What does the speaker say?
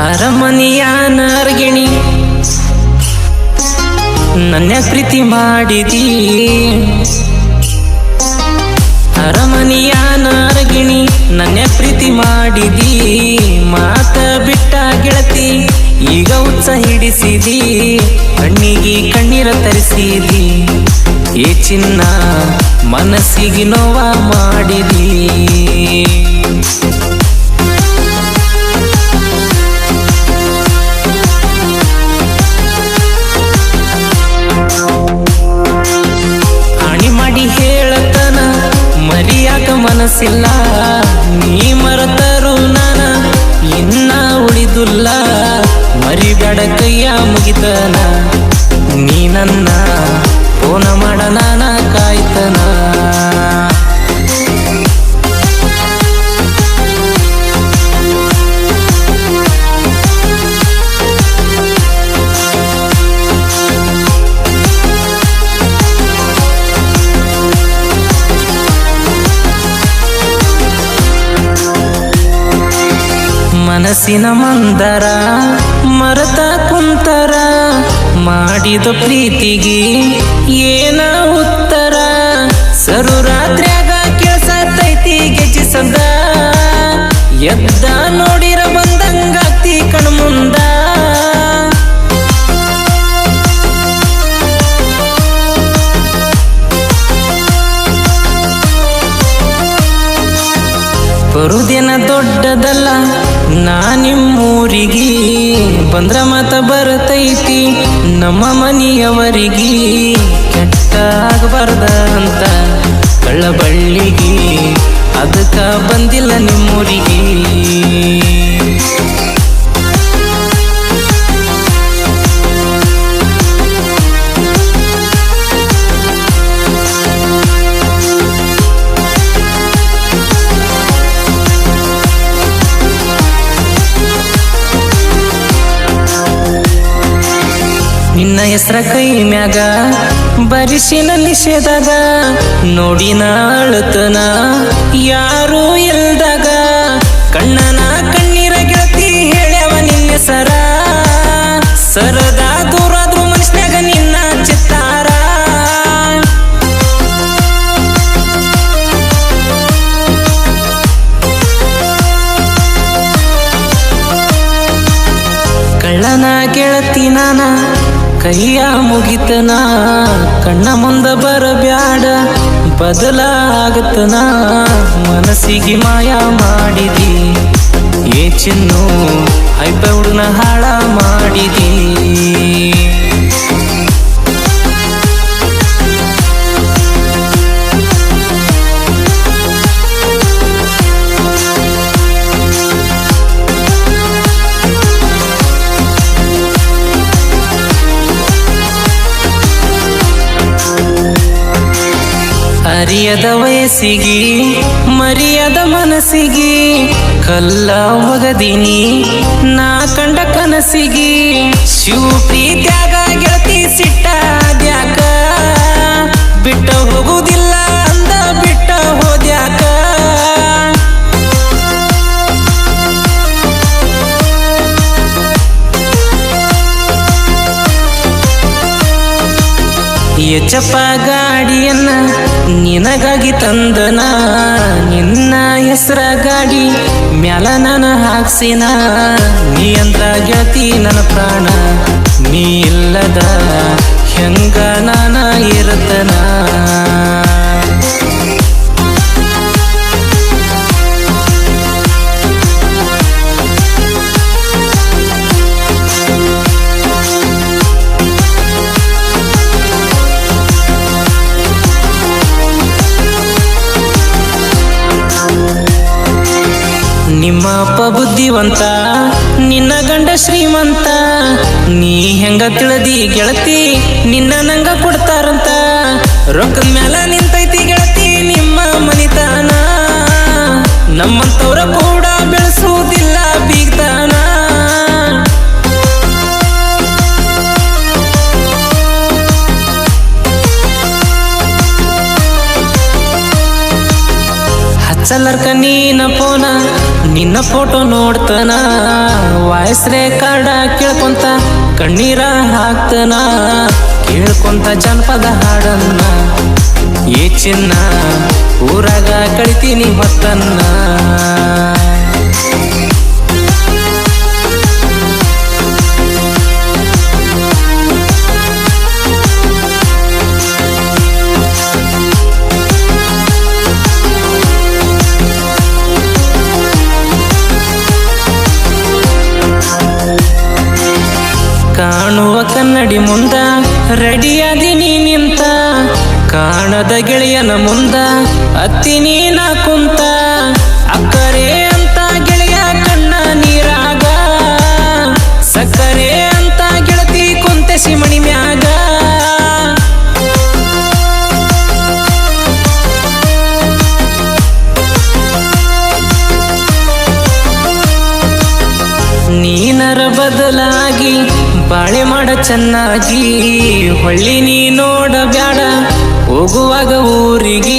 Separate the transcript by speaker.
Speaker 1: ಅರಮನೆಯ ನಾರ್ಗಿಣಿ ನನ್ನ ಪ್ರೀತಿ ಮಾಡಿದಿ. ಅರಮನೆಯ ನಾರ್ಗಿಣಿ ನನ್ನ ಪ್ರೀತಿ ಮಾಡಿದಿ. ಮಾತ ಬಿಟ್ಟ ಗೆಳತಿ ಈಗ ಉತ್ಸ ಹಿಡಿಸಿದಿ. ಕಣ್ಣಿಗೆ ಕಣ್ಣೀರ ತರಿಸಿದಿ. ಏ ಚಿನ್ನ ಮನಸ್ಸಿಗೆ ನೋವ ಮಾಡಿದಿ. ಹೇಳತನ ಮರಿಯಾಕ ಮನಸ್ಸಿಲ್ಲ. ನೀ ಮರೆತರು ನಾನ ಇನ್ನ ಉಳಿದುಲ್ಲ. ಮರಿಬೇಡ ಕೈಯ ಮುಗಿತನ. ನೀ ನನ್ನ ಫೋನ ಮಾಡ ನಾನ ಕಾಯ್ತನ. ಮನಸ್ಸಿನ ಮಂದರ ಮರತ ಕುಂತರ. ಮಾಡಿದ ಪ್ರೀತಿಗೆ ಏನ ಉತ್ತರ. ಸರು ರಾತ್ರಿಯಾಗ ಕೇಳ್ಸತೈತಿ ಗೆಜ್ಜೆ ಸದ್ದ. ಎದ್ದ ನೋಡಿರ ಬಂದಂಗಾತಿ ಕಣ್ಮುಂದ. ಬರುದೇನ ದೊಡ್ಡದಲ್ಲ ನಾ ನಿಮ್ಮೂರಿಗೆ. ಬಂದ್ರ ಮತ ಬರ್ತೈತಿ ನಮ್ಮ ಮನೆಯವರಿಗೆ. ಕೆಟ್ಟ ಆಗಬಾರ್ದ ಅಂತ ಕಳ್ಳ ಬಳ್ಳಿಗೆ. ಅದಕ್ಕ ಬಂದಿಲ್ಲ ನಿಮ್ಮೂರಿಗೆ. ನಿನ್ನ ಹೆಸರ ಕೈ ಮ್ಯಾಗ ಬರಿಸಿನ ನಿಷೇಧಾಗ. ನೋಡಿನ ಅಳತನ ಯಾರೂ ಇಲ್ದಾಗ. ಕಣ್ಣನ ಕಣ್ಣೀರ ಗೆಳತಿ ಹೇಳ್ಯವ ನಿನ್ನ ಹೆಸರ. ಸರದ ದೂರಾದ್ರು ಮನಸ್ನ್ಯಾಗ ನಿನ್ನ ಚಿತ್ತಾರ. ಕಳ್ಳನ ಗೆಳತಿ ನಾನ ಕೈಯ ಮುಗಿತನ. ಕಣ್ಣ ಮುಂದ ಬರಬ್ಯಾಡ ಬದಲಾಗತನ. ಮನಸ್ಸಿಗೆ ಮಾಯ ಮಾಡಿದಿ. ಏ ಚಿನ್ನು ಹೈಪ ಹುಡುನ ಹಾಳ ಮಾಡಿದಿ. ಅರಿಯದ ವಯಸ್ಸಿಗೆ ಮರಿಯದ ಮನಸ್ಸಿಗೆ. ಕಲ್ಲ ಒಗದಿನಿ ನಾ ಕಂಡ ಕನಸಿಗೆ. ಶಿವ ಪ್ರೀತ್ಯಾಗ ಗೆಳತಿ ಸಿಟ್ಟಾದ್ಯಾಕ. ಬಿಟ್ಟ ಹೋಗುವುದಿಲ್ಲ ಅಂದ ಬಿಟ್ಟ ಹೋದ್ಯಾಕ. ಎಚ್ಚಪ್ಪ ಗಾಡಿಯನ್ನ ನಿನಗಾಗಿ ತಂದನ. ನಿನ್ನ ಹೆಸರ ಗಾಡಿ ಮ್ಯಾಲ ನಾನು ಹಾಕ್ಸಿನ. ನೀ ಅಂತ ಗೆಳತಿ ನನ್ನ ಪ್ರಾಣ. ನೀ ಇಲ್ಲದ ಹೆಂಗ ನಾನ ಇರತನ. ನಿಮ್ಮ ಅಪ್ಪ ಬುದ್ಧಿವಂತ ನಿನ್ನ ಗಂಡ ಶ್ರೀಮಂತ. ನೀ ಹೆಂಗ ತಿಳಿದಿ ಗೆಳತಿ ನಿನ್ನ ನಂಗ ಕೊಡ್ತಾರಂತ. ರೊಕ್ಕದ ಮ್ಯಾಲ ನಿಂತೈತಿ ಗೆಳತಿ ನಿಮ್ಮ ಮನಿತಾನ. ನಮ್ಮಂತವ್ರ ಕೂಡ ಬೆಳೆಸುವುದಿಲ್ಲ ಬೀಗ್ತಾನ. ಹಚ್ಚಲರ್ಕ ನೀನ ಫೋನ ನಿನ್ನ ಫೋಟೋ ನೋಡ್ತನ ವಾಯ್ಸ್ ರೆಕಾರ್ಡ ಕೇಳ್ಕೊಂತ ಕಣ್ಣೀರ ಹಾಕ್ತನ ಕೇಳ್ಕೊಂತ ಜನಪದ ಹಾಡನ್ನ ಏ ಚಿನ್ನ ಊರಾಗ ಕಳಿತೀನಿ ಹೊತ್ತನ್ನ ಕಾಣುವ ಕನ್ನಡಿ ಮುಂದ ರೆಡಿಯಾದಿನಿ ನಿಂತ ಕಾಣದ ಗೆಳೆಯನ ಮುಂದ ಅತ್ತಿನಿ ನಾ ಕುಂತ ಅಕ್ಕರೆ ಅಂತ ಗೆಳೆಯ ಕಣ್ಣ ನೀರಾಗ ಸಕ್ಕರೆ ಅಂತ ಗೆಳತಿ ಕುಂತೆ ಸಿಮಣಿ ಮ್ಯಾಗ ನೀನರ ಬದಲಾಗಿ ಬಾಳೆ ಮಾಡ ಚೆನ್ನಾಗಿ ಹೊಳ್ಳಿ ನೀ ನೋಡ ಬ್ಯಾಡ ಹೋಗುವಾಗ ಊರಿಗೆ